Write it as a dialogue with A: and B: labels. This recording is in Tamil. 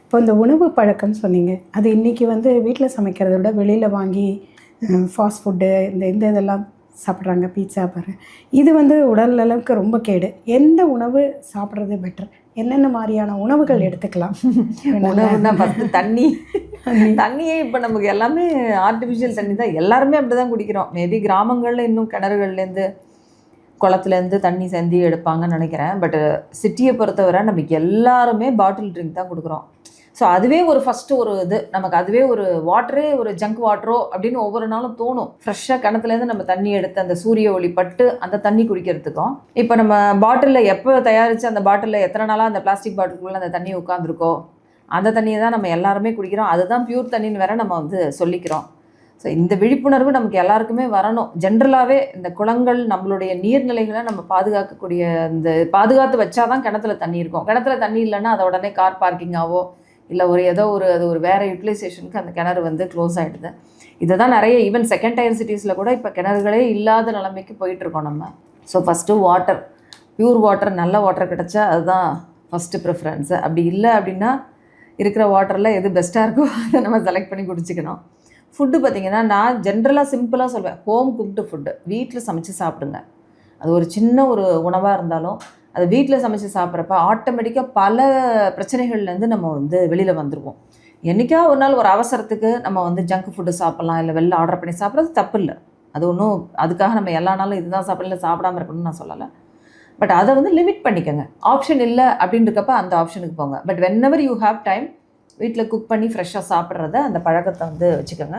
A: இப்போ இந்த உணவு பழக்கம்னு சொன்னீங்க, அது இன்றைக்கி வந்து வீட்டில் சமைக்கிறத விட வெளியில் வாங்கி ஃபாஸ்ட் ஃபுட்டு இந்த இதெல்லாம் சாப்பிட்றாங்க, பீட்சா பர்கர். இது வந்து உடல் அளவுக்கு ரொம்ப கேடு. எந்த உணவு சாப்பிட்றது பெட்டர்? என்னென்ன மாதிரியான உணவுகள் எடுத்துக்கலாம்?
B: உணவுன்னா ஃபஸ்ட்டு தண்ணியே இப்போ நமக்கு எல்லாமே ஆர்டிஃபிஷியல் தண்ணி தான், எல்லாருமே அப்படி தான் குடிக்கிறோம். மேபி கிராமங்களில் இன்னும் கிணறுகள்லேருந்து குளத்துலேருந்து தண்ணி செந்தி எடுப்பாங்கன்னு நினைக்கிறேன். பட் சிட்டியை பொறுத்தவரை நமக்கு எல்லாருமே பாட்டில் ட்ரிங்க் தான் கொடுக்குறோம். ஸோ அதுவே ஒரு ஃபஸ்ட்டு ஒரு இது நமக்கு, அதுவே ஒரு வாட்டரே ஒரு ஜங்க் வாட்டரோ அப்படின்னு ஒவ்வொரு நாளும் தோணும். ஃப்ரெஷ்ஷாக கிணத்துலேருந்து நம்ம தண்ணி எடுத்து அந்த சூரிய ஒளி பட்டு அந்த தண்ணி குடிக்கிறதுக்கும், இப்போ நம்ம பாட்டிலில் எப்போ தயாரித்து அந்த பாட்டிலில் எத்தனை நாளாக அந்த பிளாஸ்டிக் பாட்டிலுக்குள்ளே அந்த தண்ணி உட்காந்துருக்கோ அந்த தண்ணியை தான் நம்ம எல்லாருமே குடிக்கிறோம். அதுதான் பியூர் தண்ணின்னு வேற நம்ம வந்து சொல்லிக்கிறோம். ஸோ இந்த விழிப்புணர்வு நமக்கு எல்லாருக்குமே வரணும். ஜென்ரலாகவே இந்த குளங்கள், நம்மளுடைய நீர்நிலைகளை நம்ம பாதுகாக்கக்கூடிய இந்த பாதுகாத்து வச்சாதான் கிணத்துல தண்ணி இருக்கும். கிணத்துல தண்ணி இல்லைன்னா அதை உடனே கார் பார்க்கிங்காவோ இல்லை அது ஒரு வேறு யூட்டிலைசேஷனுக்கு அந்த கிணறு வந்து க்ளோஸ் ஆகிடுது. இதை தான் நிறைய ஈவன் செகண்ட் டயர் சிட்டிஸில் கூட இப்போ கிணறுகளே இல்லாத நிலைமைக்கு போயிட்டுருக்கோம் நம்ம. So first water, pure water, நல்ல வாட்டர் கிடச்சா அதுதான் ஃபஸ்ட்டு ப்ரிஃபரன்ஸு. அப்படி இல்லை அப்படின்னா இருக்கிற வாட்டரில் எது பெஸ்ட்டாக இருக்கோ அதை நம்ம செலக்ட் பண்ணி குடிச்சிக்கணும். ஃபுட்டு பார்த்திங்கன்னா நான் ஜென்ரலாக சிம்பிளாக சொல்வேன், ஹோம் குக்டு ஃபுட்டு வீட்டில் சமைச்சு சாப்பிடுங்க. அது ஒரு சின்ன ஒரு உணவாக இருந்தாலும் அது வீட்டில் சமைச்சு சாப்பிட்றப்ப ஆட்டோமேட்டிக்காக பல பிரச்சனைகள்லேருந்து நம்ம வந்து வெளியில் வந்துடுவோம். என்றைக்கா ஒரு நாள் ஒரு அவசரத்துக்கு நம்ம வந்து ஜங்க் ஃபுட்டு சாப்பிட்லாம், இல்லை வெளில ஆர்டர் பண்ணி சாப்பிட்றது தப்பு இல்லை. அது ஒன்றும் அதுக்காக நம்ம எல்லா நாளும் இதுதான் சாப்பிடல சாப்பிடாமல் இருக்கணும்னு நான் சொல்லலை. பட் அதை வந்து லிமிட் பண்ணிக்கோங்க. ஆப்ஷன் இல்லை அப்படின்றக்கப்ப அந்த ஆப்ஷனுக்கு போங்க. But when ever you have time வீட்டில் குக் பண்ணி ஃப்ரெஷ்ஷாக சாப்பிட்றத அந்த பழக்கத்தை வந்து வச்சுக்கோங்க.